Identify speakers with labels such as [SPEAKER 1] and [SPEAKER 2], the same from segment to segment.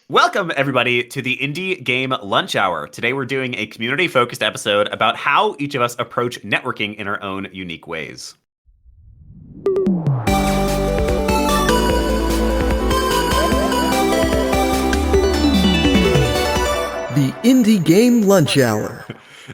[SPEAKER 1] Welcome, everybody, to the Indie Game Lunch Hour. Today, we're doing a community focused episode about how each of us approach networking in our own unique ways.
[SPEAKER 2] The Indie Game Lunch Hour.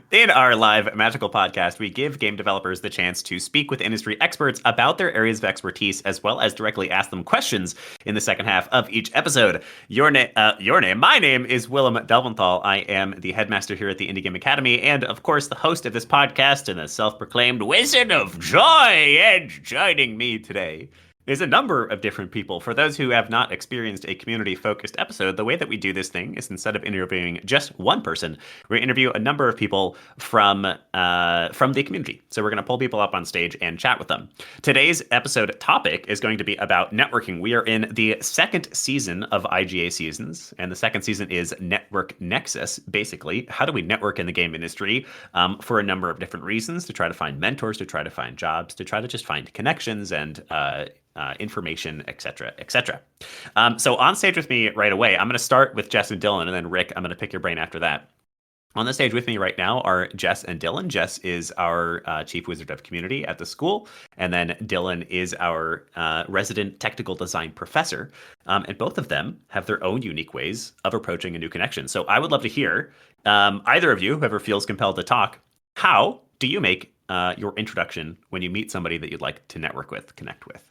[SPEAKER 1] In our live magical podcast, we give game developers the chance to speak with industry experts about their areas of expertise, as well as directly ask them questions in the second half of each episode. My name is Willem Delventhal. I am the headmaster here at the Indie Game Academy, and of course, the host of this podcast and the self-proclaimed Wizard of Joy. And joining me today is a number of different people. For those who have not experienced a community-focused episode, the way that we do this thing is instead of interviewing just one person, we interview a number of people from the community. So we're going to pull people up on stage and chat with them. Today's episode topic is going to be about networking. We are in the second season of IGA seasons, and the second season is Network Nexus. Basically, how do we network in the game industry for a number of different reasons, to try to find mentors, to try to find jobs, to try to just find connections and information, etc., etc. So on stage with me right away, I'm going to start with Jess and Dylan, and then Rick, I'm going to pick your brain after that. On the stage with me right now are Jess and Dylan. Jess is our chief wizard of community at the school, and then Dylan is our resident technical design professor. And both of them have their own unique ways of approaching a new connection. So I would love to hear, either of you, whoever feels compelled to talk, how do you make your introduction when you meet somebody that you'd like to network with, connect with?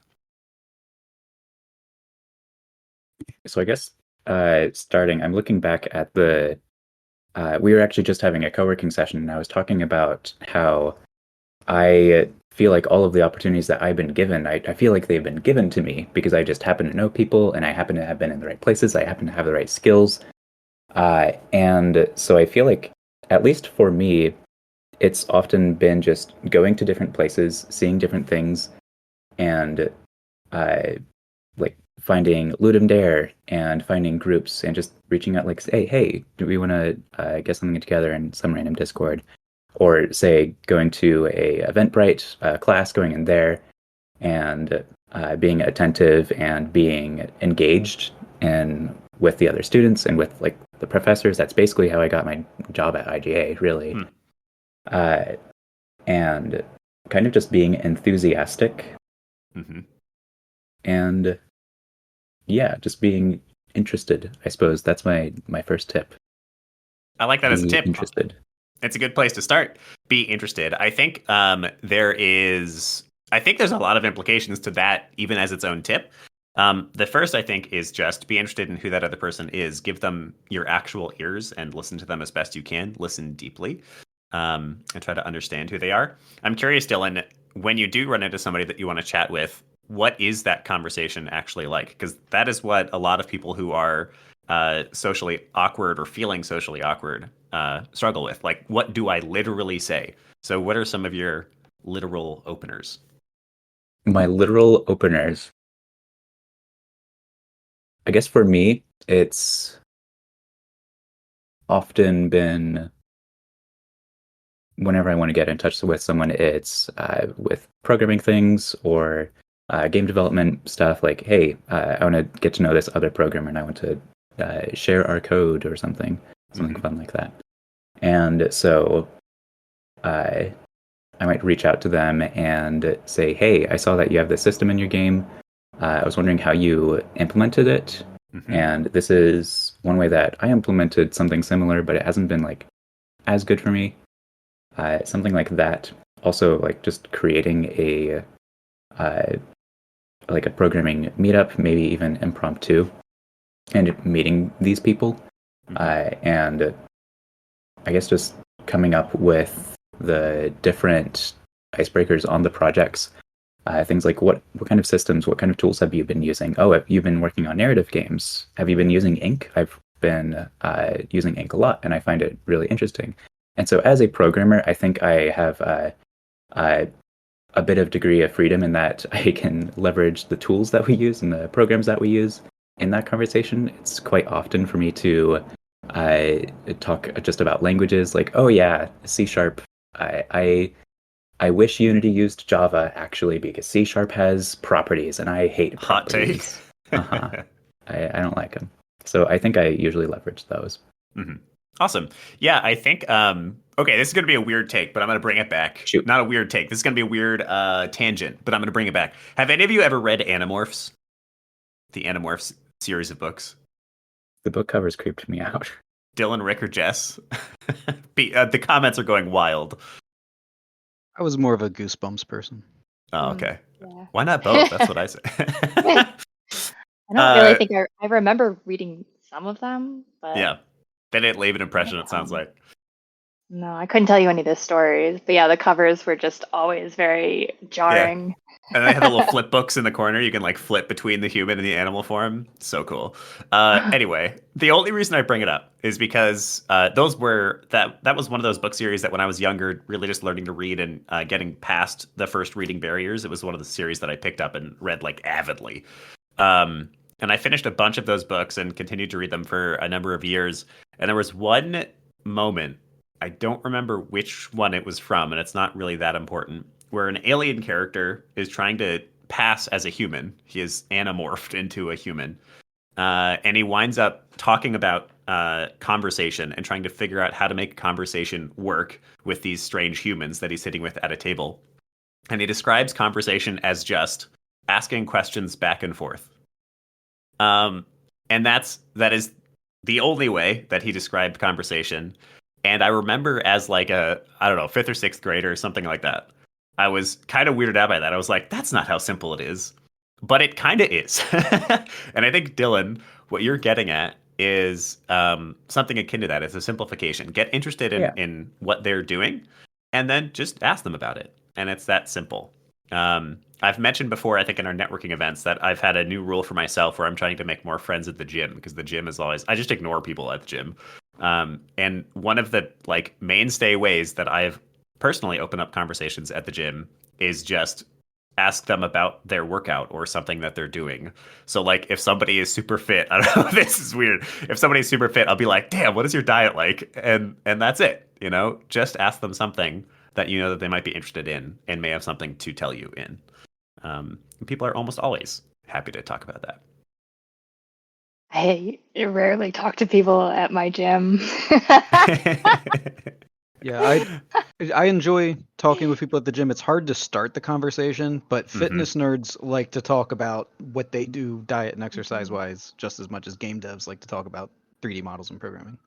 [SPEAKER 3] So I guess starting, I'm looking back at we were actually just having a co-working session, and I was talking about how I feel like all of the opportunities that I've been given, I feel like they've been given to me because I just happen to know people, and I happen to have been in the right places, I happen to have the right skills. And so I feel like, at least for me, it's often been just going to different places, seeing different things, and like finding Ludum Dare and finding groups and just reaching out, like, say, hey, do we want to get something together in some random Discord? Or say going to a Eventbrite class, going in there and being attentive and being engaged and with the other students and with like the professors. That's basically how I got my job at IGA, really. And kind of just being enthusiastic.
[SPEAKER 1] Mm-hmm.
[SPEAKER 3] And yeah, just being interested. I suppose that's my first tip.
[SPEAKER 1] I like that as a tip.
[SPEAKER 3] Interested.
[SPEAKER 1] It's a good place to start. Be interested. I think there's a lot of implications to that, even as its own tip. The first, I think, is just be interested in who that other person is. Give them your actual ears and listen to them as best you can. Listen deeply and try to understand who they are. I'm curious, Dylan, when you do run into somebody that you want to chat with, what is that conversation actually like? Because that is what a lot of people who are socially awkward or feeling socially awkward struggle with. Like, what do I literally say? So what are some of your literal openers?
[SPEAKER 3] My literal openers. I guess for me, it's often been whenever I want to get in touch with someone, it's with programming things or game development stuff. Like, hey, I want to get to know this other programmer and I want to share our code or something fun like that. And so I might reach out to them and say, hey, I saw that you have this system in your game. I was wondering how you implemented it. Mm-hmm. And this is one way that I implemented something similar, but it hasn't been like as good for me. Something like that. Also, like just creating a like a programming meetup, maybe even impromptu, and meeting these people. And I guess just coming up with the different icebreakers on the projects. Things like what kind of systems, what kind of tools have you been using? Oh, have you been working on narrative games? Have you been using Ink? I've been using Ink a lot, and I find it really interesting. And so as a programmer, I think I have a bit of degree of freedom in that I can leverage the tools that we use and the programs that we use in that conversation. It's quite often for me to talk just about languages, like, oh yeah, C#. I wish Unity used Java, actually, because C# has properties, and I hate properties.
[SPEAKER 1] Hot take.
[SPEAKER 3] I don't like them. So I think I usually leverage those.
[SPEAKER 1] Mm-hmm. Awesome. Yeah, I think okay, this is gonna be a weird take, but I'm gonna bring it back.
[SPEAKER 3] Shoot.
[SPEAKER 1] Not a weird take. This is gonna be a weird tangent, but I'm gonna bring it back. Have any of you ever read Animorphs? The Animorphs series of books?
[SPEAKER 3] The book covers creeped me out.
[SPEAKER 1] Dylan, Rick, or Jess? The comments are going wild.
[SPEAKER 4] I was more of a Goosebumps person.
[SPEAKER 1] Oh, okay.
[SPEAKER 5] Yeah.
[SPEAKER 1] Why not both? That's what I say.
[SPEAKER 5] I don't really think I remember reading some of them, but
[SPEAKER 1] Yeah. They didn't leave an impression, it sounds like.
[SPEAKER 5] no, I couldn't tell you any of the stories. But yeah, the covers were just always very jarring.
[SPEAKER 1] And they have the little flip books in the corner. You can like flip between the human and the animal form. So cool. Anyway, the only reason I bring it up is because that was one of those book series that when I was younger, really just learning to read and getting past the first reading barriers, it was one of the series that I picked up and read like avidly. And I finished a bunch of those books and continued to read them for a number of years. And there was one moment, I don't remember which one it was from, and it's not really that important, where an alien character is trying to pass as a human. He is anamorphed into a human. And he winds up talking about conversation and trying to figure out how to make conversation work with these strange humans that he's sitting with at a table. And he describes conversation as just asking questions back and forth. And that is the only way that he described conversation. And I remember as like a, I don't know, 5th or 6th grader or something like that, I was kind of weirded out by that. I was like, that's not how simple it is. But it kind of is. And I think, Dylan, what you're getting at is something akin to that. It's a simplification. Get interested in what they're doing and then just ask them about it. And it's that simple. I've mentioned before, I think in our networking events, that I've had a new rule for myself where I'm trying to make more friends at the gym, because the gym is always, I just ignore people at the gym. And one of the like mainstay ways that I've personally opened up conversations at the gym is just ask them about their workout or something that they're doing. So like if somebody is super fit, I don't know, this is weird. If somebody's super fit, I'll be like, damn, what is your diet like? And that's it, you know, just ask them something that you know that they might be interested in and may have something to tell you in. People are almost always happy to talk about that.
[SPEAKER 5] I rarely talk to people at my gym.
[SPEAKER 4] Yeah, I enjoy talking with people at the gym. It's hard to start the conversation, but fitness nerds like to talk about what they do diet and exercise wise just as much as game devs like to talk about 3D models and programming.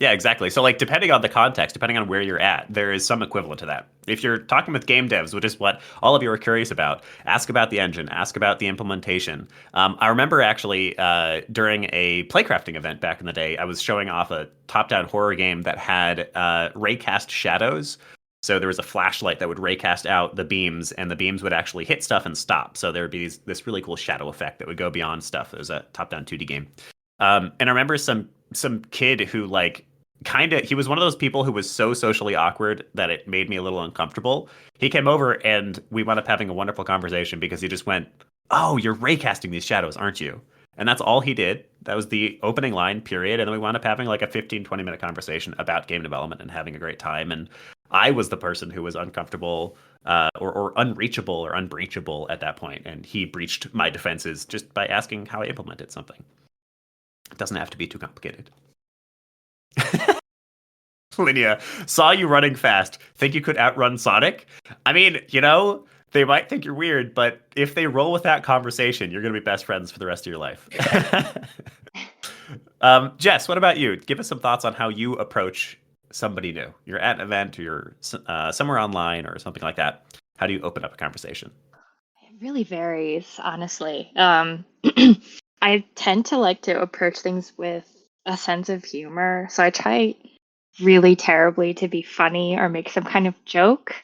[SPEAKER 1] Yeah, exactly. So like depending on the context, depending on where you're at, there is some equivalent to that. If you're talking with game devs, which is what all of you are curious about, ask about the engine, ask about the implementation. I remember actually during a playcrafting event back in the day, I was showing off a top-down horror game that had raycast shadows. So there was a flashlight that would raycast out the beams, and the beams would actually hit stuff and stop. So there would be this really cool shadow effect that would go beyond stuff. It was a top-down 2D game. And I remember some kid who like he was one of those people who was so socially awkward that it made me a little uncomfortable. He came over and we wound up having a wonderful conversation because he just went, "Oh, you're raycasting these shadows, aren't you?" And that's all he did. That was the opening line, period. And then we wound up having like a 15-20 minute conversation about game development and having a great time. And I was the person who was uncomfortable or unreachable or unbreachable at that point. And he breached my defenses just by asking how I implemented something. It doesn't have to be too complicated. Linnea, saw you running fast. Think you could outrun Sonic? I mean, you know, they might think you're weird, but if they roll with that conversation, you're going to be best friends for the rest of your life. Jess, what about you? Give us some thoughts on how you approach somebody new. You're at an event or you're somewhere online or something like that. How do you open up a conversation?
[SPEAKER 5] It really varies, honestly. I tend to like to approach things with a sense of humor. So I try really terribly to be funny or make some kind of joke.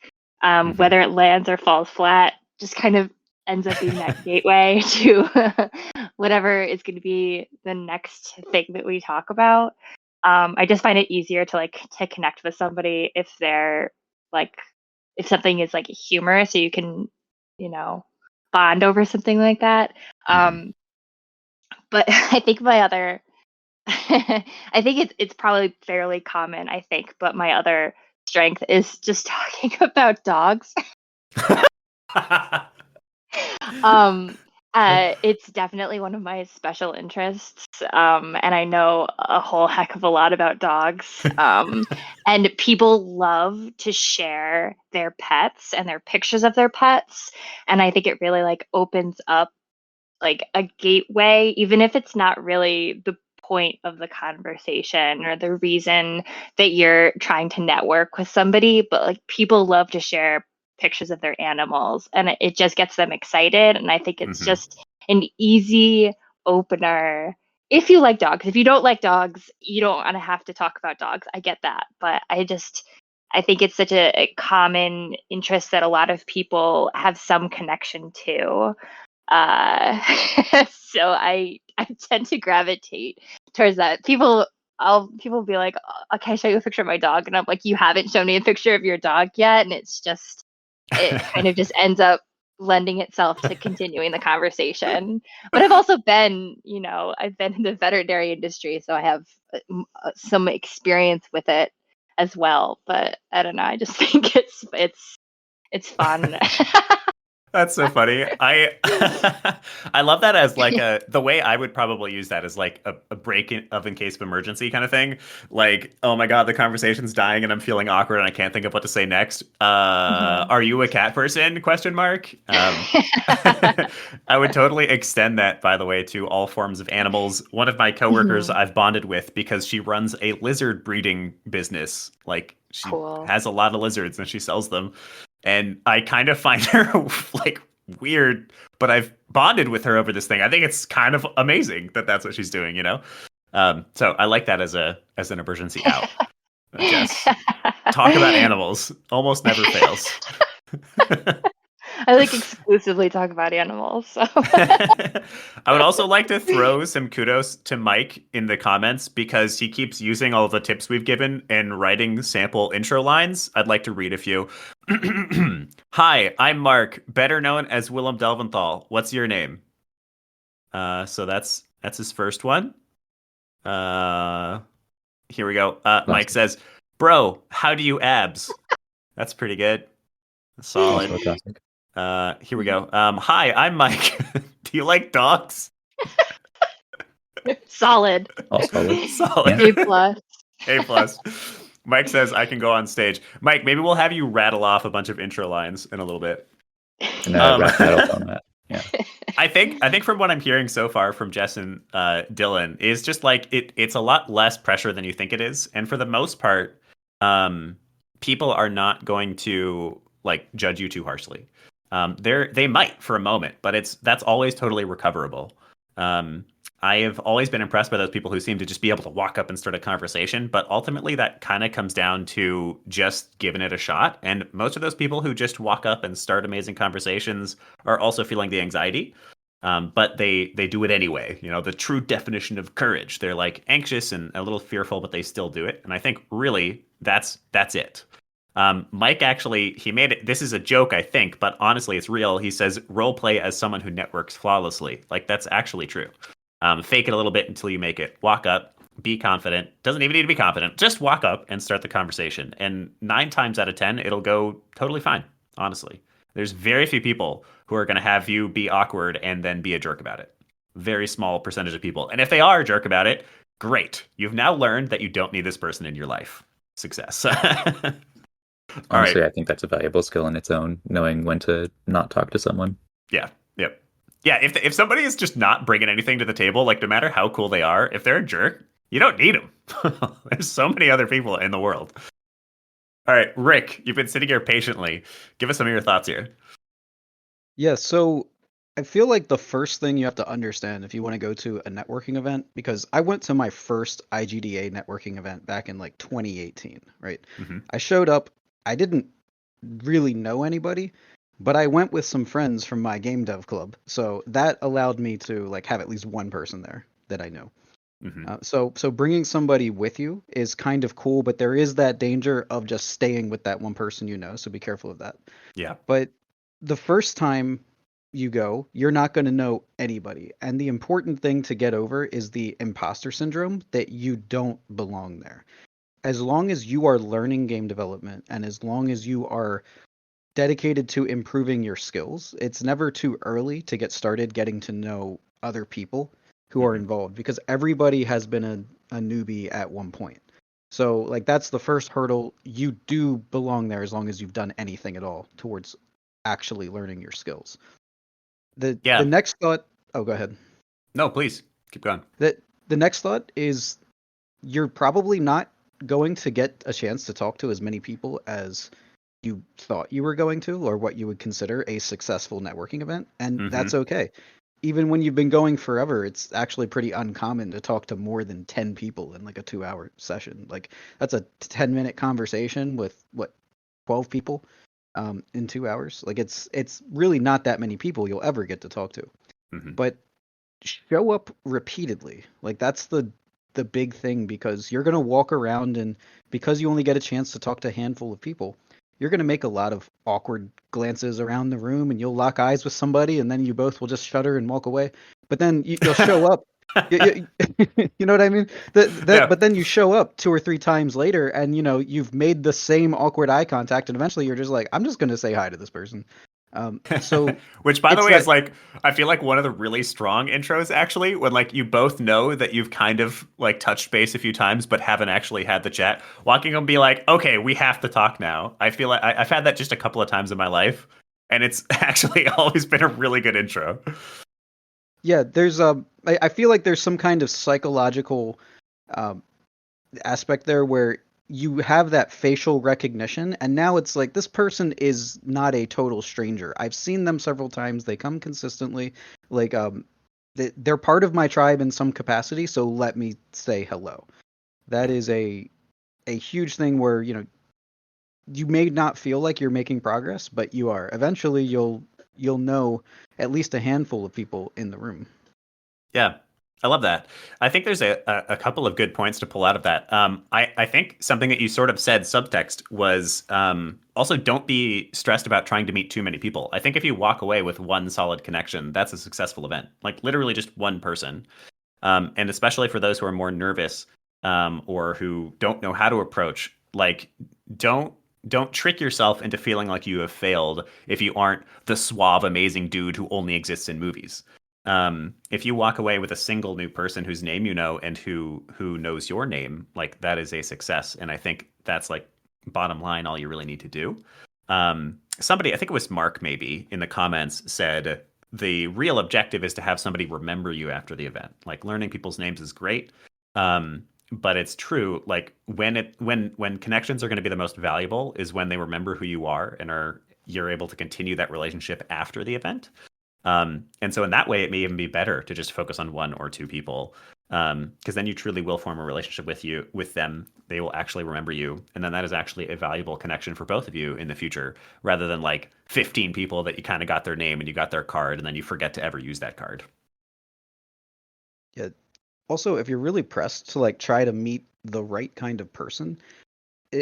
[SPEAKER 5] Whether it lands or falls flat, just kind of ends up being that gateway to whatever is going to be the next thing that we talk about. I just find it easier to connect with somebody if they're like, if something is like humorous, so you can, bond over something like that. But I think my other, I think it's probably fairly common, I think, but my other strength is just talking about dogs. It's definitely one of my special interests, and I know a whole heck of a lot about dogs. And people love to share their pets and their pictures of their pets, and I think it really like opens up like a gateway, even if it's not really the point of the conversation or the reason that you're trying to network with somebody, but like people love to share pictures of their animals and it just gets them excited. And I think it's
[SPEAKER 1] Hmm.
[SPEAKER 5] just an easy opener. If you like dogs, if you don't like dogs, you don't want to have to talk about dogs. I get that. But I think it's such a common interest that a lot of people have some connection to. Uh, so I tend to gravitate towards that. People will be like, "Oh, can I show you a picture of my dog?" And I'm like, "You haven't shown me a picture of your dog yet," and it kind of just ends up lending itself to continuing the conversation. But I've also been, I've been in the veterinary industry, so I have some experience with it as well. But I don't know. I just think it's fun.
[SPEAKER 1] That's so funny. I love that as like the way I would probably use that as like a break in case of emergency kind of thing. Like, oh my God, the conversation's dying and I'm feeling awkward and I can't think of what to say next.
[SPEAKER 5] Mhm.
[SPEAKER 1] Are you a cat person? Question mark. I would totally extend that, by the way, to all forms of animals. One of my coworkers
[SPEAKER 5] Mhm.
[SPEAKER 1] I've bonded with because she runs a lizard breeding business. Like she
[SPEAKER 5] Cool.
[SPEAKER 1] has a lot of lizards and she sells them. And I kind of find her like weird, but I've bonded with her over this thing. I think it's kind of amazing that that's what she's doing, you know. So I like that as an emergency out. Jess, talk about animals almost never fails.
[SPEAKER 5] I like exclusively talk about animals. So
[SPEAKER 1] I would also like to throw some kudos to Mike in the comments because he keeps using all the tips we've given and writing sample intro lines. I'd like to read a few. Hi, I'm Mark, better known as Willem Delventhal. What's your name? So that's his first one. Uh, Here we go. Mike
[SPEAKER 3] Classic.
[SPEAKER 1] says, "Bro, how do you abs?" That's pretty good.
[SPEAKER 3] Also
[SPEAKER 1] Solid.
[SPEAKER 3] a classic.
[SPEAKER 1] Here we go. Hi, I'm Mike. Do you like dogs?
[SPEAKER 5] solid.
[SPEAKER 3] All solid. Yeah.
[SPEAKER 5] A
[SPEAKER 1] Solid.
[SPEAKER 5] plus.
[SPEAKER 1] A plus. Mike says I can go on stage. Mike, maybe we'll have you rattle off a bunch of intro lines in a little bit.
[SPEAKER 3] In a
[SPEAKER 1] Um,
[SPEAKER 3] rap battle format. Yeah.
[SPEAKER 1] I think from what I'm hearing so far from Jess and Dylan is just like it's a lot less pressure than you think it is, and for the most part, people are not going to like judge you too harshly. They might for a moment, but that's always totally recoverable. Um, I have always been impressed by those people who seem to just be able to walk up and start a conversation, but ultimately that kind of comes down to just giving it a shot. And most of those people who just walk up and start amazing conversations are also feeling the anxiety. But they do it anyway. You know, the true definition of courage. They're like anxious and a little fearful, but they still do it. And I think really that's it. Mike actually he made it. This is a joke, I think, but honestly, it's real. He says role play as someone who networks flawlessly. Like that's actually true. Fake it a little bit until you make it. Walk up, be confident. Doesn't even need to be confident. Just walk up and start the conversation. And 9 times out of 10, it'll go totally fine. Honestly, there's very few people who are going to have you be awkward and then be a jerk about it. Very small percentage of people. And if they are a jerk about it, great. You've now learned that you don't need this person in your life. Success. All right.
[SPEAKER 3] Honestly, I think that's a valuable skill in its own, knowing when to not talk to someone.
[SPEAKER 1] Yeah. Yep. Yeah. If somebody is just not bringing anything to the table, like no matter how cool they are, if they're a jerk, you don't need them. There's so many other people in the world. All right, Rick, you've been sitting here patiently. Give us some of your thoughts here.
[SPEAKER 4] Yeah, so I feel like the first thing you have to understand if you want to go to a networking event, because I went to my first IGDA networking event back in like 2018, right?
[SPEAKER 1] Mm-hmm.
[SPEAKER 4] I showed up, I didn't really know anybody, but I went with some friends from my game dev club. So that allowed me to like have at least one person there that I know.
[SPEAKER 1] Mm-hmm.
[SPEAKER 4] So bringing somebody with you is kind of cool, but there is that danger of just staying with that one person you know, so be careful of that.
[SPEAKER 1] Yeah.
[SPEAKER 4] But the first time you go, you're not going to know anybody. And the important thing to get over is the imposter syndrome that you don't belong there. As long as you are learning game development and as long as you are dedicated to improving your skills. It's never too early to get started getting to know other people who are involved, because everybody has been a newbie at one point. So like that's the first hurdle. You do belong there as long as you've done anything at all towards actually learning your skills. The
[SPEAKER 1] Yeah.
[SPEAKER 4] next thought, oh, go ahead.
[SPEAKER 1] No, please keep going.
[SPEAKER 4] The next thought is you're probably not going to get a chance to talk to as many people as you thought you were going to, or what you would consider a successful networking event, and that's okay. Even when you've been going forever, it's actually pretty uncommon to talk to more than 10 people in like a 2-hour session. Like that's a 10-minute conversation with what, 12 people in 2 hours. Like it's really not that many people you'll ever get to talk to. But show up repeatedly. Like that's the big thing, because you're going to walk around, and because you only get a chance to talk to a handful of people, you're going to make a lot of awkward glances around the room, and you'll lock eyes with somebody, and then you both will just shudder and walk away. But then you'll show up. You know what I mean? But then you show up 2 or 3 times later, and you've made the same awkward eye contact, and eventually you're just like, I'm just going to say hi to this person. So
[SPEAKER 1] which, by the way, is like, I feel like one of the really strong intros, actually, when like you both know that you've kind of like touched base a few times but haven't actually had the chat, walking and be like, okay, we have to talk now. I feel like I've had that just a couple of times in my life, and it's actually always been a really good intro.
[SPEAKER 4] Yeah, there's I feel like there's some kind of psychological aspect there where you have that facial recognition, and now it's like this person is not a total stranger. I've seen them several times. They come consistently. Like they're part of my tribe in some capacity, so let me say hello. That is a huge thing where you may not feel like you're making progress, but you are. Eventually you'll know at least a handful of people in the room.
[SPEAKER 1] Yeah, I love that. I think there's a couple of good points to pull out of that. I think something that you sort of said, subtext, was also don't be stressed about trying to meet too many people. I think if you walk away with one solid connection, that's a successful event. Like literally just one person. And especially for those who are more nervous or who don't know how to approach, like don't trick yourself into feeling like you have failed if you aren't the suave, amazing dude who only exists in movies. If you walk away with a single new person whose name you know and who knows your name, like that is a success. And I think that's like bottom line, all you really need to do. Somebody, I think it was Mark maybe in the comments, said the real objective is to have somebody remember you after the event. Like learning people's names is great. But it's true, like when connections are going to be the most valuable is when they remember who you are and you're able to continue that relationship after the event. And so in that way, it may even be better to just focus on 1 or 2 people, because then you truly will form a relationship with them. They will actually remember you, and then that is actually a valuable connection for both of you in the future, rather than like 15 people that you kind of got their name and you got their card, and then you forget to ever use that card.
[SPEAKER 4] Yeah. Also, if you're really pressed to like try to meet the right kind of person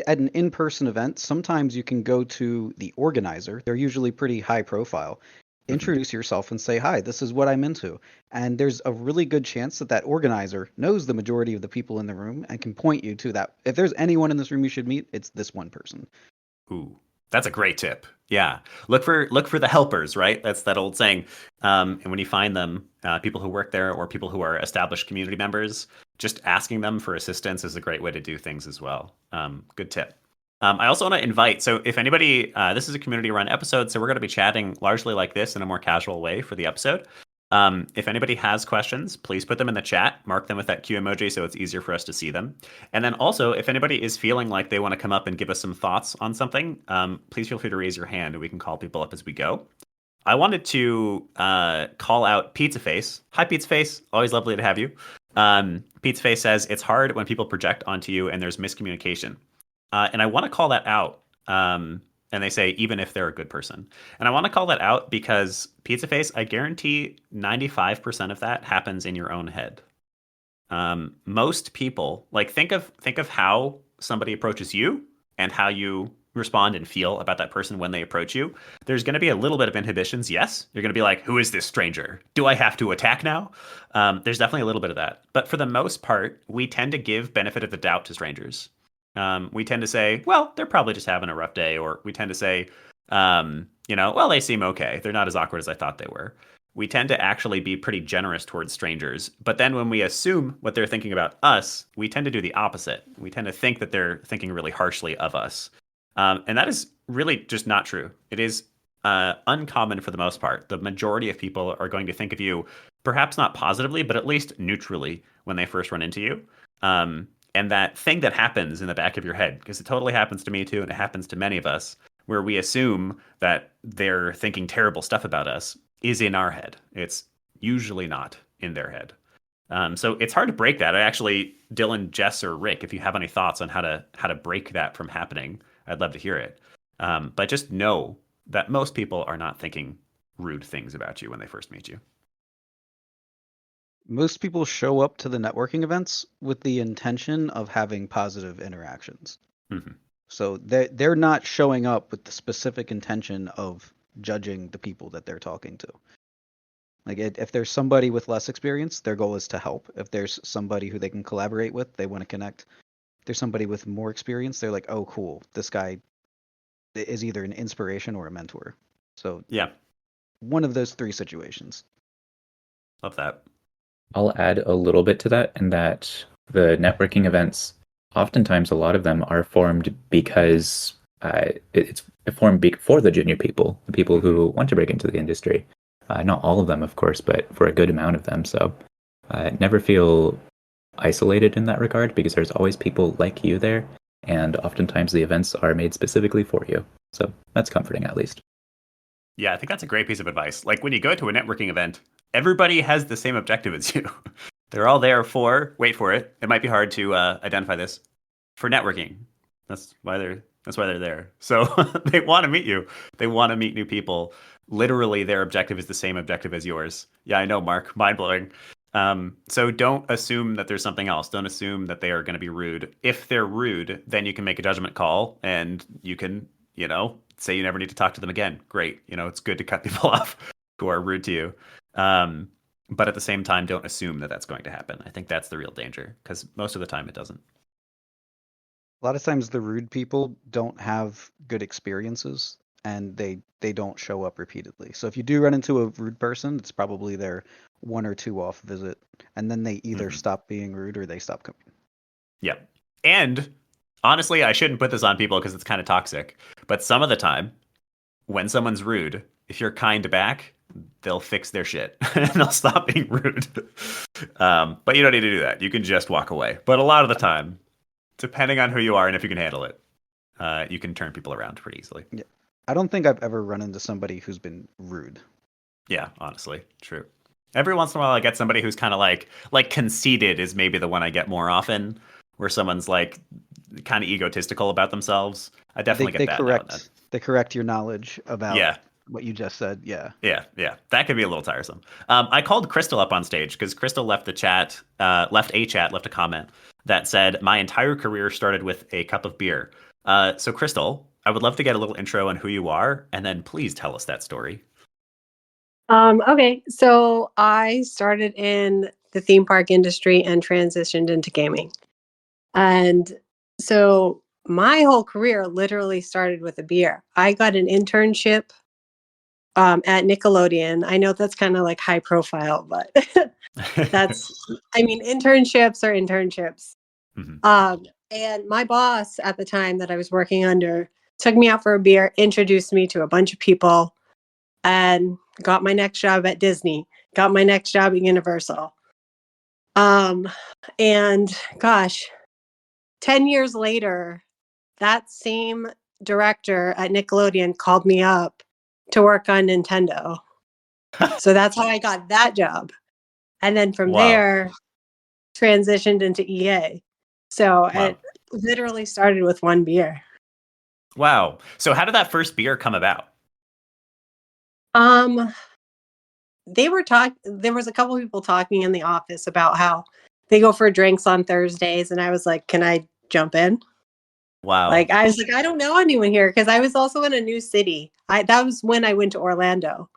[SPEAKER 4] at an in-person event, sometimes you can go to the organizer. They're usually pretty high profile. Introduce yourself and say, hi, this is what I'm into. And there's a really good chance that organizer knows the majority of the people in the room and can point you to that. If there's anyone in this room you should meet, it's this one person.
[SPEAKER 1] Ooh, that's a great tip. Yeah. Look for the helpers, right? That's that old saying. And when you find them, people who work there or people who are established community members, just asking them for assistance is a great way to do things as well. Good tip. I also want to invite, so if anybody, this is a community run episode, so we're going to be chatting largely like this in a more casual way for the episode. If anybody has questions, please put them in the chat, mark them with that Q emoji so it's easier for us to see them. And then also, if anybody is feeling like they want to come up and give us some thoughts on something, please feel free to raise your hand and we can call people up as we go. I wanted to call out Pizza Face. Hi, Pizza Face. Always lovely to have you. Pizza Face says, it's hard when people project onto you and there's miscommunication. And I want to call that out. And they say, even if they're a good person. And I want to call that out because Pizza Face, I guarantee 95% of that happens in your own head. Most people, like think of how somebody approaches you and how you respond and feel about that person when they approach you. There's going to be a little bit of inhibitions. Yes. You're going to be like, who is this stranger? Do I have to attack now? There's definitely a little bit of that. But for the most part, we tend to give benefit of the doubt to strangers. We tend to say, well, they're probably just having a rough day. Or we tend to say, Well, they seem okay. They're not as awkward as I thought they were. We tend to actually be pretty generous towards strangers. But then when we assume what they're thinking about us, we tend to do the opposite. We tend to think that they're thinking really harshly of us. And that is really just not true. It is uncommon for the most part. The majority of people are going to think of you, perhaps not positively, but at least neutrally when they first run into you. And that thing that happens in the back of your head, because it totally happens to me too, and it happens to many of us, where we assume that they're thinking terrible stuff about us, is in our head. It's usually not in their head. So it's hard to break that. Dylan, Jess, or Rick, if you have any thoughts on how to break that from happening, I'd love to hear it. But just know that most people are not thinking rude things about you when they first meet you.
[SPEAKER 4] Most people show up to the networking events with the intention of having positive interactions.
[SPEAKER 1] Mm-hmm.
[SPEAKER 4] So they're not showing up with the specific intention of judging the people that they're talking to. Like if there's somebody with less experience, their goal is to help. If there's somebody who they can collaborate with, they want to connect. If there's somebody with more experience, they're like, oh, cool, this guy is either an inspiration or a mentor. So
[SPEAKER 1] yeah,
[SPEAKER 4] one of those three situations.
[SPEAKER 1] Love that.
[SPEAKER 3] I'll add a little bit to that, in that the networking events, oftentimes a lot of them are formed because it's formed for the junior people, the people who want to break into the industry. Not all of them, of course, but for a good amount of them. So never feel isolated in that regard, because there's always people like you there, and oftentimes the events are made specifically for you. So that's comforting, at least.
[SPEAKER 1] Yeah, I think that's a great piece of advice. Like when you go to a networking event, everybody has the same objective as you. They're all there for, wait for it, it might be hard to identify this, for networking. That's why they're there. So they want to meet you. They want to meet new people. Literally, their objective is the same objective as yours. Yeah, I know, Mark. Mind blowing. So don't assume that there's something else. Don't assume that they are going to be rude. If they're rude, then you can make a judgment call, and you can, say you never need to talk to them again. Great. It's good to cut people off who are rude to you. But at the same time, don't assume that that's going to happen. I think that's the real danger, because most of the time it doesn't.
[SPEAKER 4] A lot of times the rude people don't have good experiences, and they don't show up repeatedly. So if you do run into a rude person, it's probably their one or two off visit, and then they either stop being rude or they stop coming.
[SPEAKER 1] Yep. And honestly, I shouldn't put this on people because it's kind of toxic, but some of the time when someone's rude, if you're kind back, they'll fix their shit and they'll stop being rude. But you don't need to do that. You can just walk away. But a lot of the time, depending on who you are and if you can handle it, you can turn people around pretty easily.
[SPEAKER 4] Yeah. I don't think I've ever run into somebody who's been rude.
[SPEAKER 1] Yeah, honestly, true. Every once in a while, I get somebody who's kind of like conceited is maybe the one I get more often, where someone's like kind of egotistical about themselves. I definitely get that now and then.
[SPEAKER 4] They correct your knowledge about what you just said. Yeah.
[SPEAKER 1] That can be a little tiresome. I called Crystal up on stage because Crystal left a comment that said, my entire career started with a cup of beer. So Crystal, I would love to get a little intro on who you are, and then please tell us that story.
[SPEAKER 6] Okay, so I started in the theme park industry and transitioned into gaming. And so my whole career literally started with a beer. I got an internship at Nickelodeon. I know that's kind of like high profile, but internships are internships. Mm-hmm. And my boss at the time that I was working under took me out for a beer, introduced me to a bunch of people, and got my next job at Disney, got my next job at Universal. And gosh, 10 years later, that same director at Nickelodeon called me up to work on Nintendo. So that's how I got that job. And then from there, transitioned into EA. So it literally started with one beer.
[SPEAKER 1] Wow. So how did that first beer come about?
[SPEAKER 6] There was a couple people talking in the office about how they go for drinks on Thursdays, and I was like, can I jump in?
[SPEAKER 1] Wow.
[SPEAKER 6] I was like, I don't know anyone here, because I was also in a new city. That was when I went to Orlando.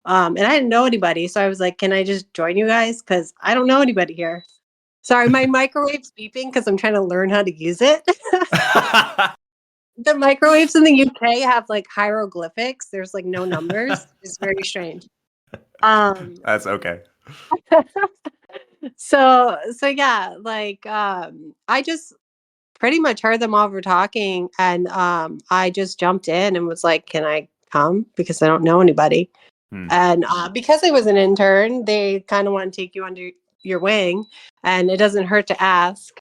[SPEAKER 6] And I didn't know anybody, so I was like, can I just join you guys? Because I don't know anybody here. Sorry, my microwave's beeping because I'm trying to learn how to use it. The microwaves in the UK have like hieroglyphics. There's like no numbers. It's very strange.
[SPEAKER 1] That's okay.
[SPEAKER 6] So yeah, like I just pretty much heard them all were talking, and I just jumped in and was like, "Can I come?" Because I don't know anybody. And because I was an intern, they kind of want to take you under your wing, and it doesn't hurt to ask.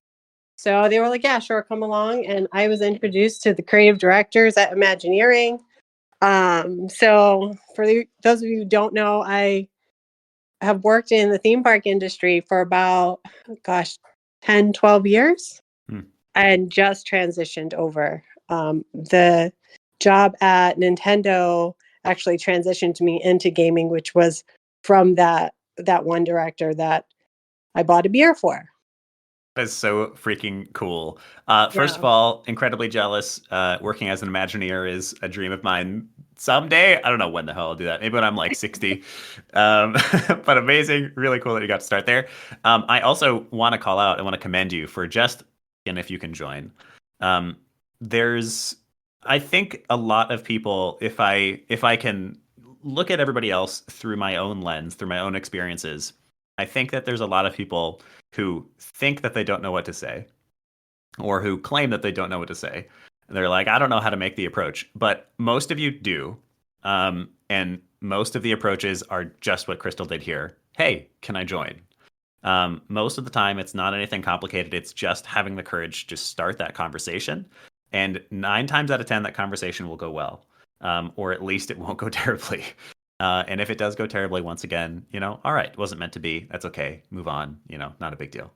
[SPEAKER 6] So they were like, "Yeah, sure, come along." And I was introduced to the creative directors at Imagineering. So for those of you who don't know, I have worked in the theme park industry for about, gosh, 10, 12 years and just transitioned over. The job at Nintendo actually transitioned me into gaming, which was from that one director that I bought a beer for.
[SPEAKER 1] That is so freaking cool. First of
[SPEAKER 6] Yeah.
[SPEAKER 1] all, incredibly jealous. Working as an Imagineer is a dream of mine. Someday, I don't know when the hell I'll do that. Maybe when I'm like 60. But amazing, really cool that you got to start there. I also want to call out, I want to commend you for just, and if you can join. There's, I think a lot of people, if I can look at everybody else through my own lens, through my own experiences, I think that there's a lot of people who think that they don't know what to say or who claim that they don't know what to say. And they're like, I don't know how to make the approach. But most of you do. And most of the approaches are just what Crystal did here. Hey, can I join? Most of the time, it's not anything complicated. It's just having the courage to start that conversation. And 9 times out of 10, that conversation will go well. Or at least it won't go terribly. And if it does go terribly once again, all right, it wasn't meant to be. That's okay. Move on. Not a big deal.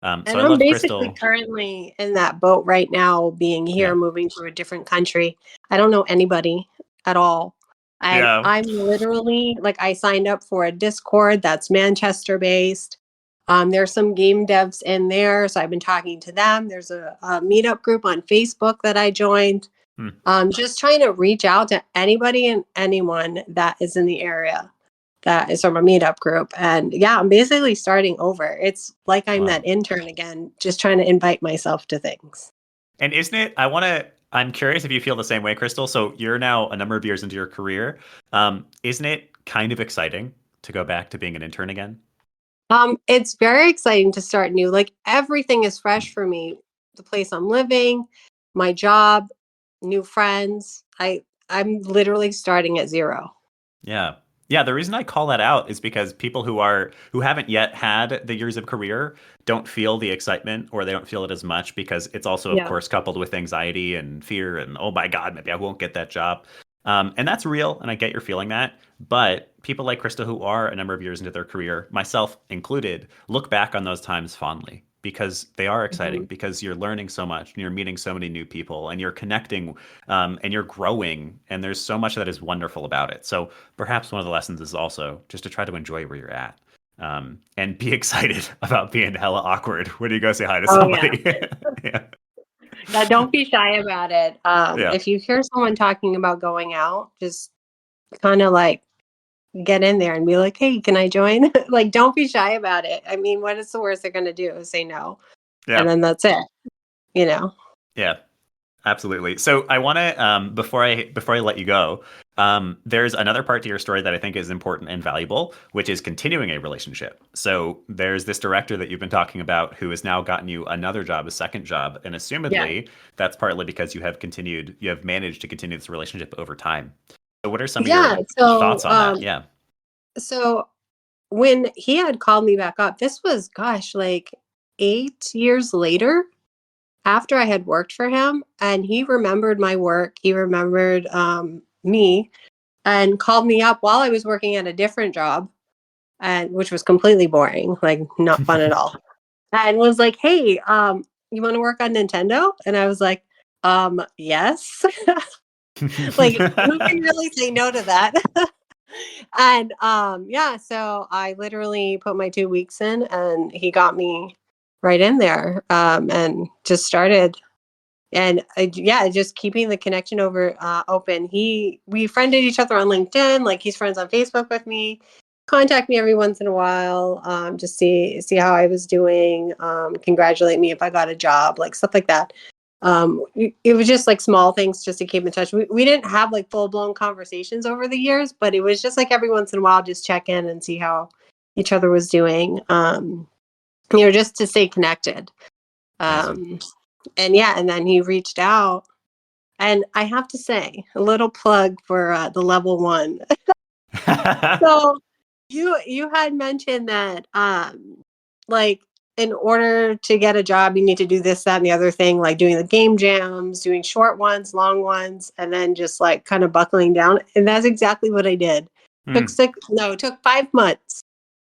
[SPEAKER 1] So
[SPEAKER 6] And
[SPEAKER 1] I
[SPEAKER 6] I'm
[SPEAKER 1] love
[SPEAKER 6] basically
[SPEAKER 1] Crystal.
[SPEAKER 6] currently in that boat right now, being here,
[SPEAKER 1] Yeah.
[SPEAKER 6] moving to a different country. I don't know anybody at all. And
[SPEAKER 1] Yeah.
[SPEAKER 6] I'm literally like, I signed up for a Discord that's Manchester based. There's some game devs in there. So I've been talking to them. There's a meetup group on Facebook that I joined. Just trying to reach out to anybody and anyone that is in the area that is from a meetup group. And yeah, I'm basically starting over. It's like I'm
[SPEAKER 1] Wow.
[SPEAKER 6] that intern again, just trying to invite myself to things.
[SPEAKER 1] And isn't it, I'm curious if you feel the same way, Crystal. So you're now a number of years into your career. Isn't it kind of exciting to go back to being an intern again?
[SPEAKER 6] It's very exciting to start new. Like everything is fresh for me. The place I'm living, my job, new friends. I'm literally starting at zero.
[SPEAKER 1] Yeah. Yeah, the reason I call that out is because people who haven't yet had the years of career don't feel the excitement, or they don't feel it as much because it's also, of
[SPEAKER 6] Yeah.
[SPEAKER 1] course, coupled with anxiety and fear and, oh my God, maybe I won't get that job. And that's real, and I get you're feeling that. But people like Krista, who are a number of years into their career, myself included, look back on those times fondly because they are exciting, because you're learning so much and you're meeting so many new people and you're connecting, and you're growing. And there's so much that is wonderful about it. So perhaps one of the lessons is also just to try to enjoy where you're at, and be excited about being hella awkward when you go say hi to somebody. Yeah.
[SPEAKER 6] Yeah, don't be shy about it.
[SPEAKER 1] Yeah.
[SPEAKER 6] If you hear someone talking about going out, just kind of like get in there and be like, "Hey, can I join?" Like, don't be shy about it. I mean, what is the worst they're going to do? Is say no, and then that's it.
[SPEAKER 1] Yeah. Absolutely. So I want to, before I let you go, there's another part to your story that I think is important and valuable, which is continuing a relationship. So there's this director that you've been talking about who has now gotten you another job, a second job, and assumedly that's partly because you have managed to continue this relationship over time. So what are some of your thoughts on that? Yeah.
[SPEAKER 6] So when he had called me back up, this was, gosh, like 8 years later after I had worked for him, and he remembered my work. He remembered me and called me up while I was working at a different job, and which was completely boring, like not fun at all. And was like, "Hey, you want to work on Nintendo?" And I was like, yes. Like, who can really say no to that? And yeah, so I literally put my 2 weeks in, and he got me right in there, and just started. And yeah, just keeping the connection open. We friended each other on LinkedIn. Like, he's friends on Facebook with me. Contact me every once in a while, just see how I was doing. Congratulate me if I got a job, like stuff like that. It was just like small things just to keep in touch. We didn't have like full blown conversations over the years, but it was just like every once in a while, just check in and see how each other was doing. Just to stay connected. And then he reached out, and I have to say, a little plug for the level 1. So you had mentioned that like in order to get a job, you need to do this, that, and the other thing, like doing the game jams, doing short ones, long ones, and then just like kind of buckling down. And that's exactly what I did. It took 5 months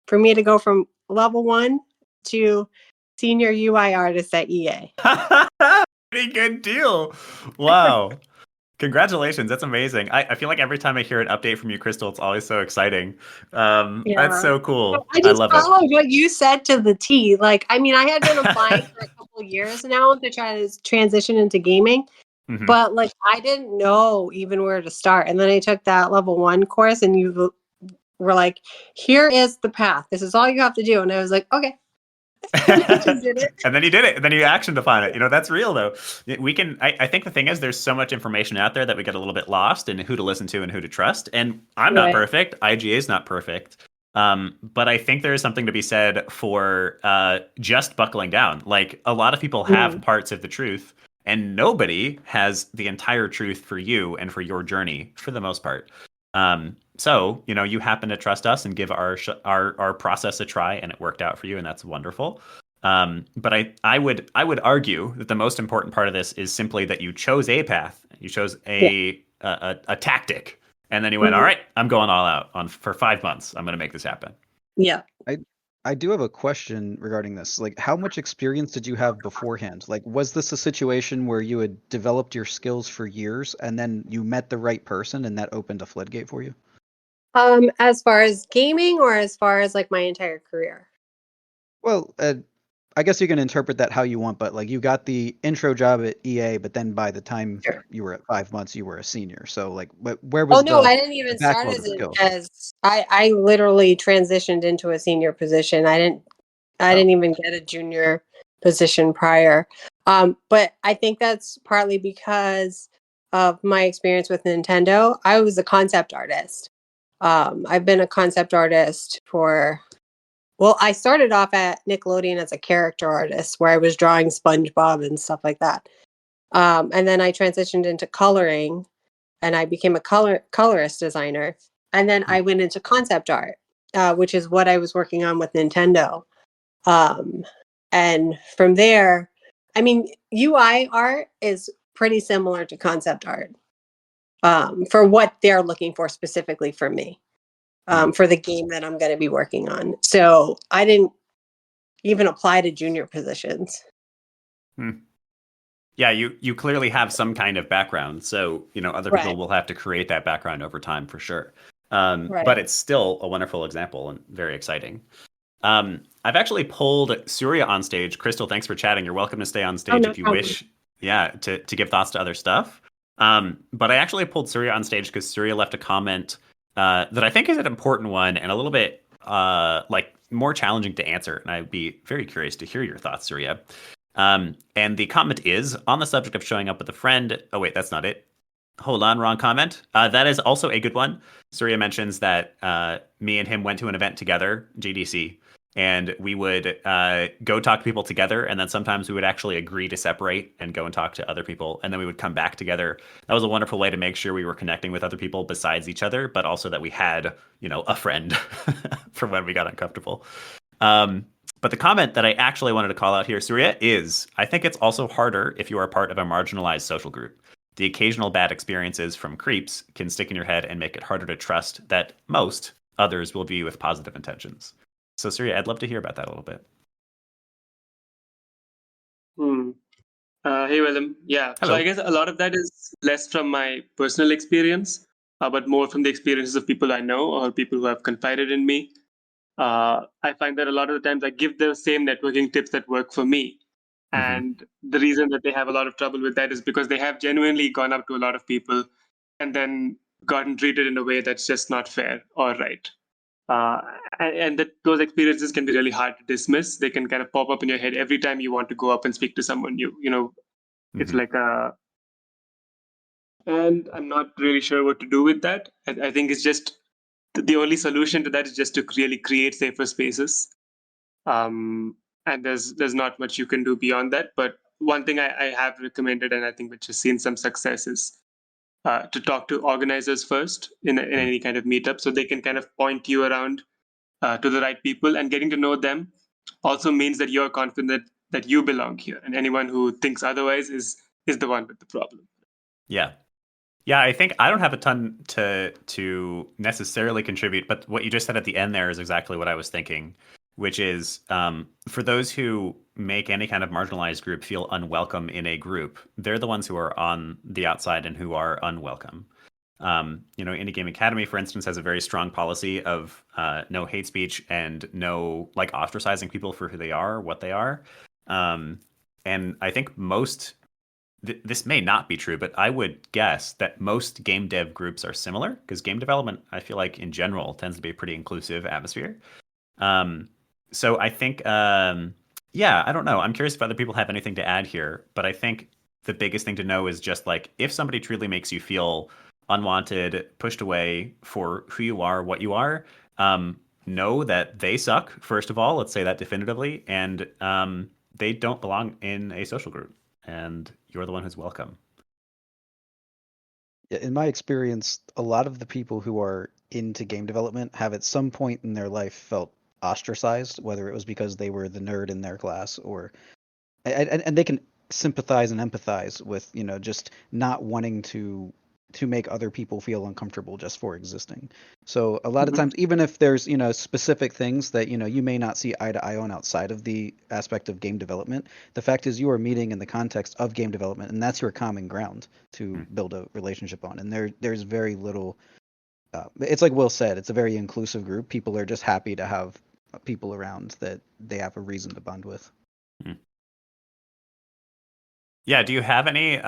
[SPEAKER 6] for me to go from level 1 to senior UI artist at EA.
[SPEAKER 1] Pretty good deal. Wow. Congratulations. That's amazing. I feel like every time I hear an update from you, Crystal, it's always so exciting. That's so cool.
[SPEAKER 6] I just
[SPEAKER 1] love
[SPEAKER 6] followed
[SPEAKER 1] it.
[SPEAKER 6] what you said to the T. Like, I mean, I had been applying for a couple years now to try to transition into gaming, but like I didn't know even where to start. And then I took that level 1 course, and you were like, here is the path. This is all you have to do. And I was like, okay.
[SPEAKER 1] And then you did it. And then you actioned upon it. That's real though. We can, I think the thing is there's so much information out there that we get a little bit lost in who to listen to and who to trust. And I'm not perfect. IGA is not perfect. But I think there is something to be said for just buckling down. Like a lot of people have parts of the truth, and nobody has the entire truth for you and for your journey for the most part. So, you happen to trust us and give our process a try, and it worked out for you, and that's wonderful. But I would argue that the most important part of this is simply that you chose a path, you chose a tactic, and then you went, all right, I'm going all out for 5 months. I'm going to make this happen.
[SPEAKER 6] Yeah.
[SPEAKER 4] I do have a question regarding this. Like, how much experience did you have beforehand? Like, was this a situation where you had developed your skills for years and then you met the right person and that opened a floodgate for you?
[SPEAKER 6] As far as gaming, or as far as like my entire career?
[SPEAKER 4] Well, I guess you can interpret that how you want, but like you got the intro job at EA, but then by the time you were at 5 months, you were a senior. So like, where was
[SPEAKER 6] I didn't even start as I literally transitioned into a senior position. I didn't even get a junior position prior. But I think that's partly because of my experience with Nintendo. I was a concept artist. I've been a concept artist I started off at Nickelodeon as a character artist where I was drawing SpongeBob and stuff like that. And then I transitioned into coloring, and I became a colorist designer. And then I went into concept art, which is what I was working on with Nintendo. And from there, I mean, UI art is pretty similar to concept art for what they're looking for specifically for me. For the game that I'm going to be working on. So I didn't even apply to junior positions.
[SPEAKER 1] Yeah, you clearly have some kind of background. So, other people will have to create that background over time for sure. But it's still a wonderful example and very exciting. I've actually pulled Surya on stage. Crystal, thanks for chatting. You're welcome to stay on stage if you wish. Yeah, to give thoughts to other stuff. But I actually pulled Surya on stage because Surya left a comment that I think is an important one and a little bit more challenging to answer. And I'd be very curious to hear your thoughts, Surya. And the comment is on the subject of showing up with a friend. Oh, wait, that's not it. Hold on, wrong comment. That is also a good one. Surya mentions that me and him went to an event together, GDC, and we would go talk to people together, and then sometimes we would actually agree to separate and go and talk to other people, and then we would come back together. That was a wonderful way to make sure we were connecting with other people besides each other, but also that we had, a friend for when we got uncomfortable. But the comment that I actually wanted to call out here, Surya, is I think it's also harder if you are part of a marginalized social group. The occasional bad experiences from creeps can stick in your head and make it harder to trust that most others will view you with positive intentions. So, Surya, I'd love to hear about that a little bit.
[SPEAKER 7] Hey, Willem. Yeah.
[SPEAKER 1] Hello.
[SPEAKER 7] So I guess a lot of that is less from my personal experience, but more from the experiences of people I know or people who have confided in me. I find that a lot of the times I give the same networking tips that work for me. And the reason that they have a lot of trouble with that is because they have genuinely gone up to a lot of people and then gotten treated in a way that's just not fair or right. And that those experiences can be really hard to dismiss. They can kind of pop up in your head every time you want to go up and speak to someone new. It's like and I'm not really sure what to do with that. I think it's just the only solution to that is just to really create safer spaces. And there's not much you can do beyond that. But one thing I have recommended, and I think which has seen some success, is to talk to organizers first in any kind of meetup, so they can kind of point you around to the right people. And getting to know them also means that you're confident that you belong here, and anyone who thinks otherwise is the one with the problem.
[SPEAKER 1] Yeah. Yeah, I think I don't have a ton to necessarily contribute, but what you just said at the end there is exactly what I was thinking, which is for those who make any kind of marginalized group feel unwelcome in a group, they're the ones who are on the outside and who are unwelcome. Indie Game Academy, for instance, has a very strong policy of no hate speech and no like ostracizing people for who they are, what they are. And I think this may not be true, but I would guess that most game dev groups are similar because game development, I feel like in general, tends to be a pretty inclusive atmosphere. So I think, yeah, I don't know. I'm curious if other people have anything to add here, but I think the biggest thing to know is just like if somebody truly makes you feel unwanted, pushed away for who you are, what you are, know that they suck, first of all. Let's say that definitively. And they don't belong in a social group. And you're the one who's welcome.
[SPEAKER 4] Yeah, in my experience, a lot of the people who are into game development have at some point in their life felt ostracized, whether it was because they were the nerd in their class or and they can sympathize and empathize with, just not wanting to make other people feel uncomfortable just for existing. So a lot of times, even if there's, specific things that, you may not see eye to eye on outside of the aspect of game development, the fact is you are meeting in the context of game development, and that's your common ground to build a relationship on. And there's very little, it's like Will said, it's a very inclusive group. People are just happy to have people around that they have a reason to bond with.
[SPEAKER 1] Yeah, do you have any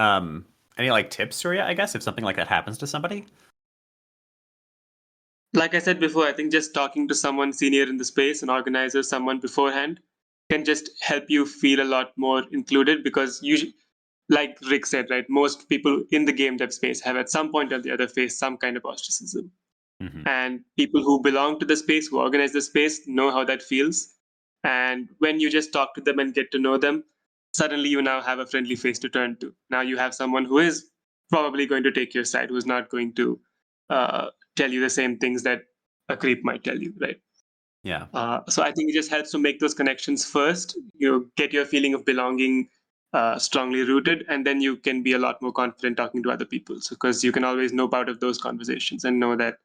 [SPEAKER 1] like tips, Surya, I guess, if something like that happens to somebody?
[SPEAKER 7] Like I said before, I think just talking to someone senior in the space, an organizer, someone beforehand, can just help you feel a lot more included because usually, like Rick said, right, most people in the game dev space have at some point or the other faced some kind of ostracism. And people who belong to the space, who organize the space, know how that feels. And when you just talk to them and get to know them, suddenly you now have a friendly face to turn to. Now you have someone who is probably going to take your side, who's not going to tell you the same things that a creep might tell you, right?
[SPEAKER 1] Yeah.
[SPEAKER 7] So I think it just helps to make those connections first. Get your feeling of belonging strongly rooted, and then you can be a lot more confident talking to other people. So because you can always know out of those conversations and know that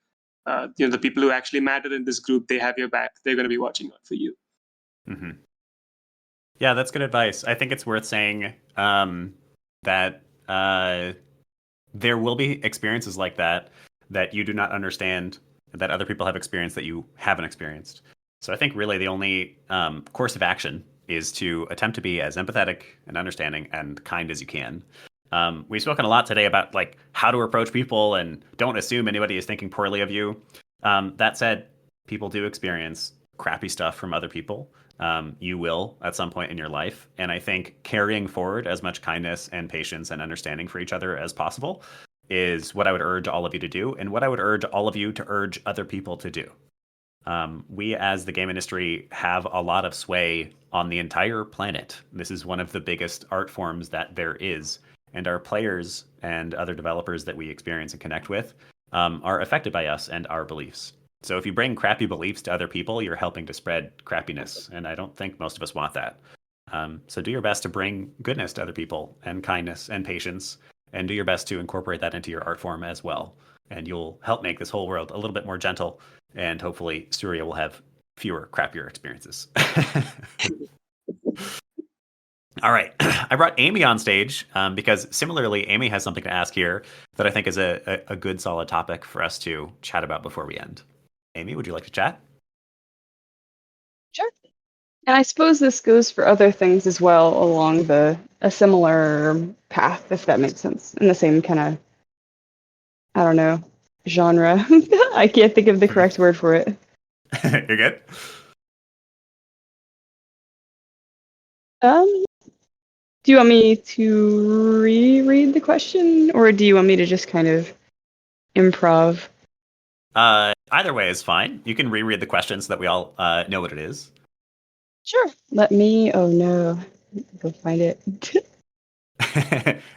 [SPEAKER 7] the people who actually matter in this group, they have your back. They're going to be watching out for you.
[SPEAKER 1] Yeah, that's good advice. I think it's worth saying that there will be experiences like that you do not understand, that other people have experienced that you haven't experienced. So I think really the only course of action is to attempt to be as empathetic and understanding and kind as you can. We've spoken a lot today about like how to approach people and don't assume anybody is thinking poorly of you. That said, people do experience crappy stuff from other people. You will at some point in your life. And I think carrying forward as much kindness and patience and understanding for each other as possible is what I would urge all of you to do, and what I would urge all of you to urge other people to do. We as the game industry have a lot of sway on the entire planet. This is one of the biggest art forms that there is. And our players and other developers that we experience and connect with are affected by us and our beliefs. So if you bring crappy beliefs to other people, you're helping to spread crappiness. And I don't think most of us want that. So do your best to bring goodness to other people and kindness and patience, and do your best to incorporate that into your art form as well. And you'll help make this whole world a little bit more gentle. And hopefully Surya will have fewer crappier experiences. All right. I brought Amy on stage because similarly, Amy has something to ask here that I think is a good solid topic for us to chat about before we end. Amy, would you like to chat?
[SPEAKER 8] Sure. And I suppose this goes for other things as well along a similar path, if that makes sense, in the same kind of, I don't know, genre. I can't think of the correct word for it.
[SPEAKER 1] You're good?
[SPEAKER 8] Do you want me to reread the question, or do you want me to just kind of improv?
[SPEAKER 1] Either way is fine. You can reread the question so that we all know what it is.
[SPEAKER 8] Sure. Let me. Oh no, go find it.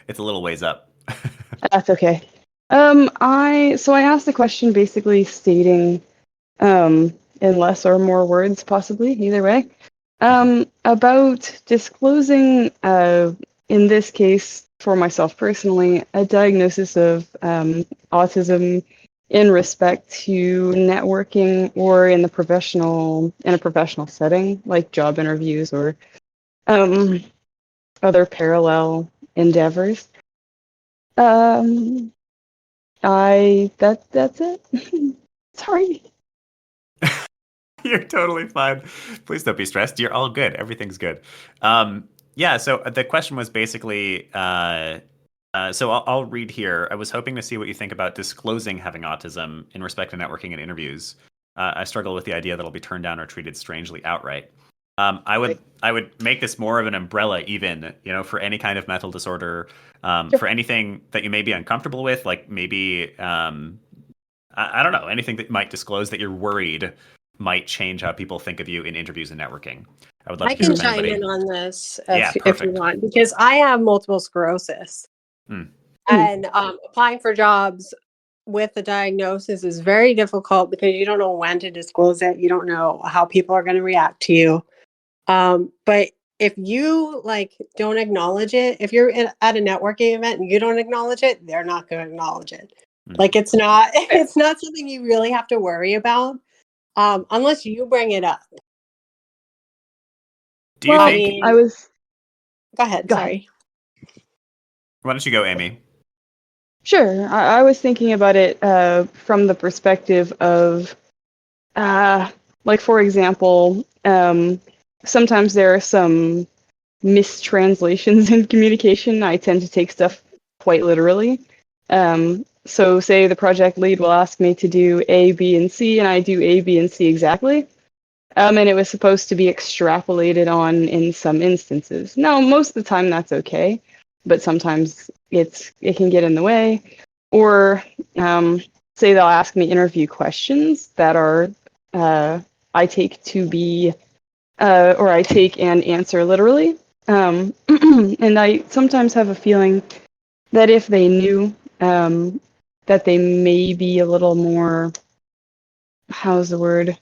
[SPEAKER 1] It's a little ways up.
[SPEAKER 8] That's okay. I asked the question basically stating, in less or more words, possibly either way, about disclosing, in this case for myself personally, a diagnosis of autism in respect to networking or in a professional setting like job interviews or other parallel endeavors. That's it. Sorry.
[SPEAKER 1] You're totally fine. Please don't be stressed. You're all good. Everything's good. Yeah, so the question was basically so I'll read here. I was hoping to see what you think about disclosing having autism in respect to networking and interviews. I struggle with the idea that I'll be turned down or treated strangely outright. I would make this more of an umbrella, even for any kind of mental disorder,
[SPEAKER 8] Sure.
[SPEAKER 1] for anything that you may be uncomfortable with, like maybe I don't know, anything that you might disclose that you're worried might change how people think of you in interviews and networking. I would love
[SPEAKER 6] I
[SPEAKER 1] to hear
[SPEAKER 6] can
[SPEAKER 1] if
[SPEAKER 6] chime
[SPEAKER 1] anybody.
[SPEAKER 6] in on this
[SPEAKER 1] Yeah,
[SPEAKER 6] if you
[SPEAKER 1] perfect.
[SPEAKER 6] want, because I have multiple sclerosis. And applying for jobs with the diagnosis is very difficult because you don't know when to disclose it. You don't know how people are going to react to you. But if you don't acknowledge it, if you're at a networking event and you don't acknowledge it, they're not going to acknowledge it. It's not something you really have to worry about unless you bring it up.
[SPEAKER 1] Do you think?
[SPEAKER 6] Go ahead. Sorry.
[SPEAKER 1] Why don't you go, Amy?
[SPEAKER 8] Sure. I was thinking about it from the perspective of, for example, sometimes there are some mistranslations in communication. I tend to take stuff quite literally. So say the project lead will ask me to do A, B, and C, and I do A, B, and C exactly. And it was supposed to be extrapolated on in some instances. Now, most of the time that's okay, but sometimes it can get in the way. Or say they'll ask me interview questions that are I take to be or I take and answer literally. And I sometimes have a feeling that if they knew that they may be a little more, how's the word?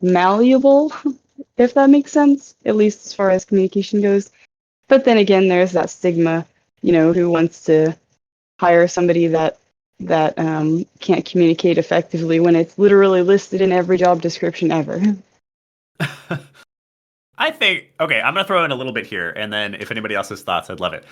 [SPEAKER 8] Malleable, if that makes sense, at least as far as communication goes. But then again, there's that stigma, who wants to hire somebody that can't communicate effectively when it's literally listed in every job description ever.
[SPEAKER 1] I think, okay, I'm going to throw in a little bit here, and then if anybody else has thoughts, I'd love it.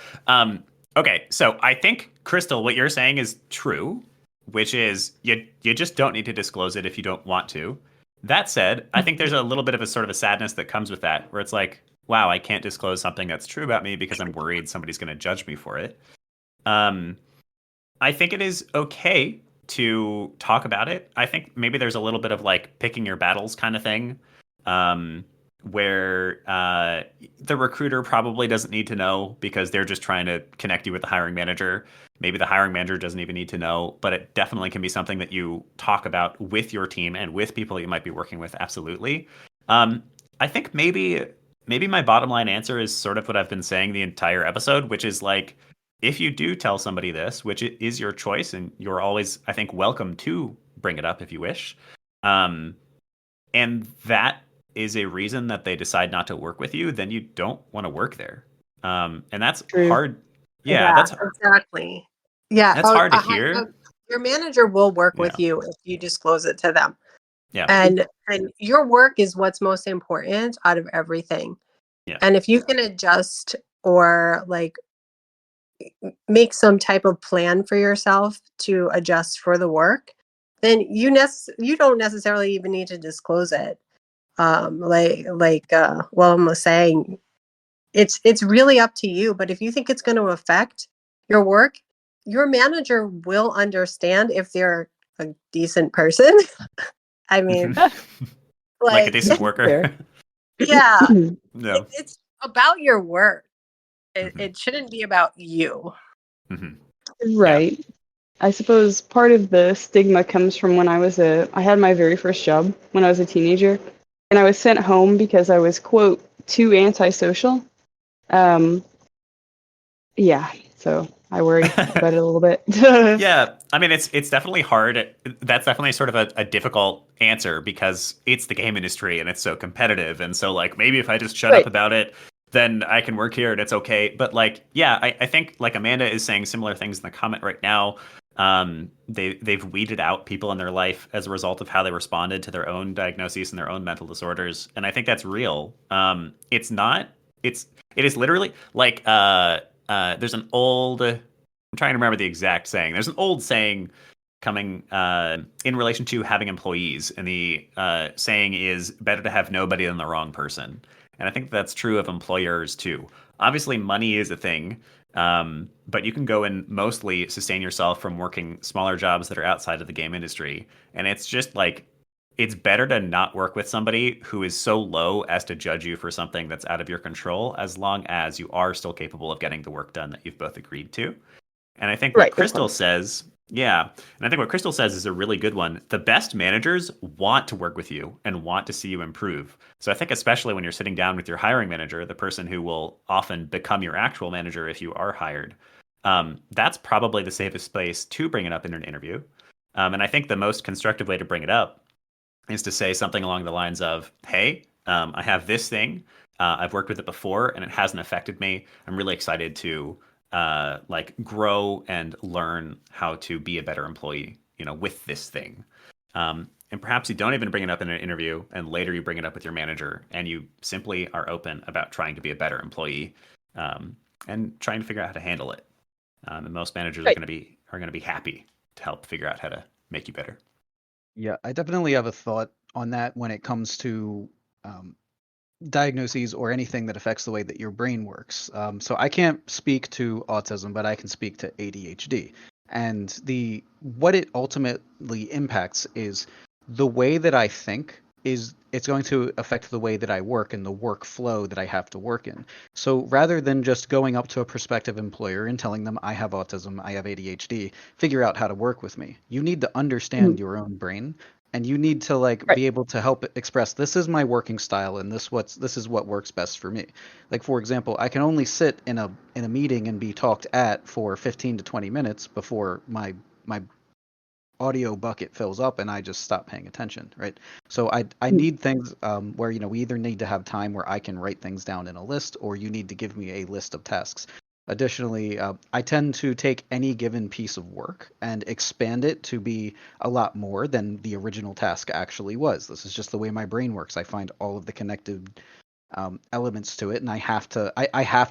[SPEAKER 1] Okay, so I think, Crystal, what you're saying is true, which is you just don't need to disclose it if you don't want to. That said, I think there's a little bit of a sort of a sadness that comes with that, where it's like, wow, I can't disclose something that's true about me because I'm worried somebody's going to judge me for it. I think it is okay to talk about it. I think maybe there's a little bit of picking your battles kind of thing, where the recruiter probably doesn't need to know because they're just trying to connect you with the hiring manager. Maybe the hiring manager doesn't even need to know, but it definitely can be something that you talk about with your team and with people you might be working with. Absolutely. I think maybe my bottom line answer is sort of what I've been saying the entire episode, which is if you do tell somebody this, which is your choice, and you're always, I think, welcome to bring it up if you wish, and that is a reason that they decide not to work with you, then you don't want to work there. And that's
[SPEAKER 6] True.
[SPEAKER 1] hard. Yeah, that's
[SPEAKER 6] exactly. Yeah,
[SPEAKER 1] that's hard to hear.
[SPEAKER 6] Your manager will work with you if you disclose it to them.
[SPEAKER 1] Yeah.
[SPEAKER 6] And your work is what's most important out of everything.
[SPEAKER 1] Yeah.
[SPEAKER 6] And if you can adjust or make some type of plan for yourself to adjust for the work, then you don't necessarily even need to disclose it. William was saying, it's really up to you. But if you think it's going to affect your work, your manager will understand if they're a decent person. I mean,
[SPEAKER 1] like a decent worker.
[SPEAKER 6] yeah.
[SPEAKER 1] No.
[SPEAKER 6] It's about your work.
[SPEAKER 1] Mhm.
[SPEAKER 6] It shouldn't be about you.
[SPEAKER 1] Mhm.
[SPEAKER 8] Right. I suppose part of the stigma comes from when I had my very first job when I was a teenager, and I was sent home because I was, quote, too antisocial. Um, yeah, so I worry about it a little bit.
[SPEAKER 1] Yeah, I mean it's definitely hard. That's definitely sort of a difficult answer because it's the game industry and it's so competitive. And so like maybe if I just shut up
[SPEAKER 8] Right.
[SPEAKER 1] about it, then I can work here and it's okay. But like yeah, I think like Amanda is saying similar things in the comment right now. They've weeded out people in their life as a result of how they responded to their own diagnoses and their own mental disorders. And I think that's real. It's not it is literally like there's an old I'm trying to remember the exact saying. There's an old saying coming in relation to having employees, and the saying is better to have nobody than the wrong person. And I think that's true of employers too. Obviously, money is a thing, but you can go and mostly sustain yourself from working smaller jobs that are outside of the game industry. And it's just like, it's better to not work with somebody who is so low as to judge you for something that's out of your control, as long as you are still capable of getting the work done that you've both agreed to. And I think what
[SPEAKER 8] Right, of
[SPEAKER 1] Crystal
[SPEAKER 8] course.
[SPEAKER 1] says, yeah, and I think what Crystal says is a really good one. The best managers want to work with you and want to see you improve. So I think especially when you're sitting down with your hiring manager, the person who will often become your actual manager if you are hired, that's probably the safest place to bring it up in an interview. And I think the most constructive way to bring it up is to say something along the lines of, "Hey, I have this thing. I've worked with it before, and it hasn't affected me. I'm really excited to like grow and learn how to be a better employee, with this thing." And perhaps you don't even bring it up in an interview, and later you bring it up with your manager, and you simply are open about trying to be a better employee and trying to figure out how to handle it. And most managers
[SPEAKER 8] Right.
[SPEAKER 1] are going to be happy to help figure out how to make you better.
[SPEAKER 4] Yeah, I definitely have a thought on that when it comes to um, diagnoses or anything that affects the way that your brain works. So I can't speak to autism, but I can speak to ADHD. And the what it ultimately impacts is the way that I think is it's going to affect the way that I work and the workflow that I have to work in. So rather than just going up to a prospective employer and telling them I have autism, I have ADHD, figure out how to work with me. You need to understand
[SPEAKER 8] Mhm.
[SPEAKER 4] your own brain and you need to like
[SPEAKER 8] Right.
[SPEAKER 4] be able to help it express this is my working style and this is what works best for me. Like for example, I can only sit in a meeting and be talked at for 15 to 20 minutes before my audio bucket fills up and I just stop paying attention, right? So I
[SPEAKER 8] Mm.
[SPEAKER 4] need things where we either need to have time where I can write things down in a list, or you need to give me a list of tasks. Additionally, I tend to take any given piece of work and expand it to be a lot more than the original task actually was. This is just the way my brain works. I find all of the connected elements to it, and I have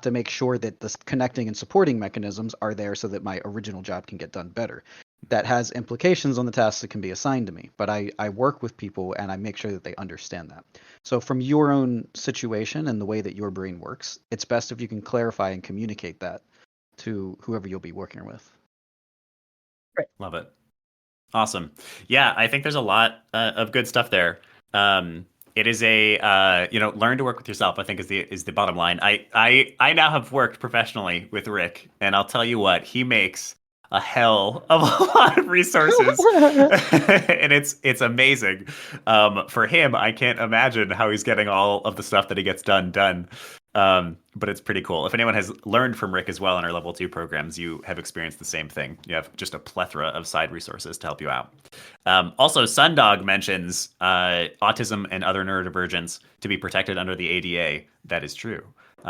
[SPEAKER 4] to make sure that the connecting and supporting mechanisms are there so that my original job can get done better. That has implications on the tasks that can be assigned to me, but I work with people and I make sure that they understand that. So from your own situation and the way that your brain works, it's best if you can clarify and communicate that to whoever you'll be working with.
[SPEAKER 1] Love it. Awesome. Yeah, I think there's a lot of good stuff there. It is a learn to work with yourself. I think is the bottom line. I now have worked professionally with Rick, and I'll tell you what, he makes a hell of a lot of resources, and it's amazing. For him, I can't imagine how he's getting all of the stuff that he gets done. But it's pretty cool. If anyone has learned from Rick as well in our level 2 programs, you have experienced the same thing. You have just a plethora of side resources to help you out. Also, Sundog mentions autism and other neurodivergence to be protected under the ADA. That is true.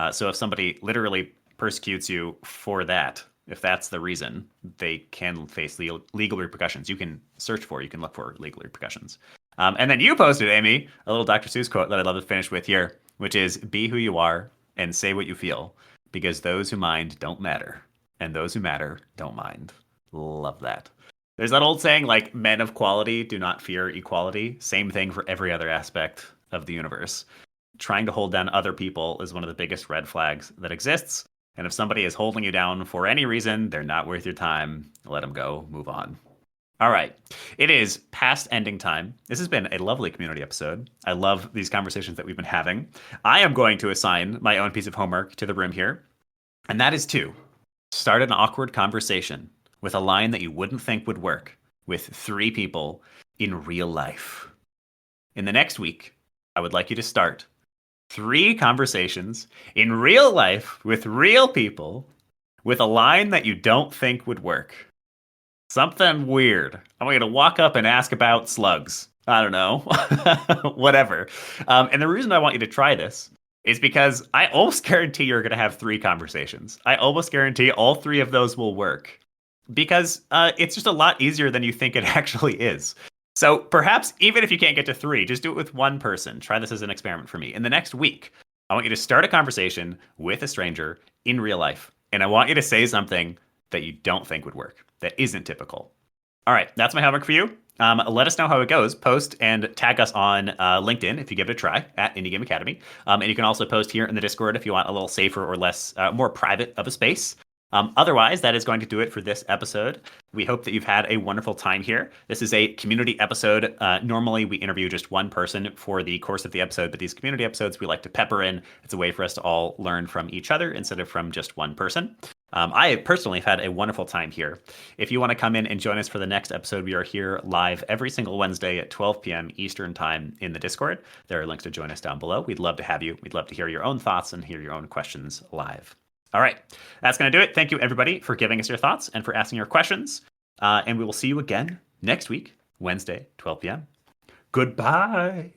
[SPEAKER 1] So if somebody literally persecutes you for that, if that's the reason, they can face legal repercussions. You can look for legal repercussions. And then you posted, Amy, a little Dr. Seuss quote that I'd love to finish with here, which is, "Be who you are and say what you feel, because those who mind don't matter, and those who matter don't mind." Love that. There's that old saying, like, men of quality do not fear equality. Same thing for every other aspect of the universe. Trying to hold down other people is one of the biggest red flags that exists. And if somebody is holding you down for any reason, they're not worth your time. Let them go. Move on. All right. It is past ending time. This has been a lovely community episode. I love these conversations that we've been having. I am going to assign my own piece of homework to the room here, and that is to start an awkward conversation with a line that you wouldn't think would work with 3 people in real life. In the next week, I would like you to start 3 conversations in real life with real people with a line that you don't think would work. Something weird. I want you to walk up and ask about slugs. I don't know. Whatever. And the reason I want you to try this is because I almost guarantee you're going to have 3 conversations. I almost guarantee all 3 of those will work because it's just a lot easier than you think it actually is. So perhaps even if you can't get to 3, just do it with 1 person. Try this as an experiment for me. In the next week, I want you to start a conversation with a stranger in real life. And I want you to say something that you don't think would work, that isn't typical. All right, that's my homework for you. Let us know how it goes. Post and tag us on LinkedIn if you give it a try at Indie Game Academy. And you can also post here in the Discord if you want a little safer or less, more private of a space. Otherwise, that is going to do it for this episode. We hope that you've had a wonderful time here. This is a community episode. Normally, we interview just 1 person for the course of the episode, but these community episodes we like to pepper in. It's a way for us to all learn from each other instead of from just 1 person. I personally have had a wonderful time here. If you want to come in and join us for the next episode, we are here live every single Wednesday at 12 p.m. Eastern Time in the Discord. There are links to join us down below. We'd love to have you. We'd love to hear your own thoughts and hear your own questions live. All right, that's going to do it. Thank you, everybody, for giving us your thoughts and for asking your questions. And we will see you again next week, Wednesday, 12 p.m. Goodbye.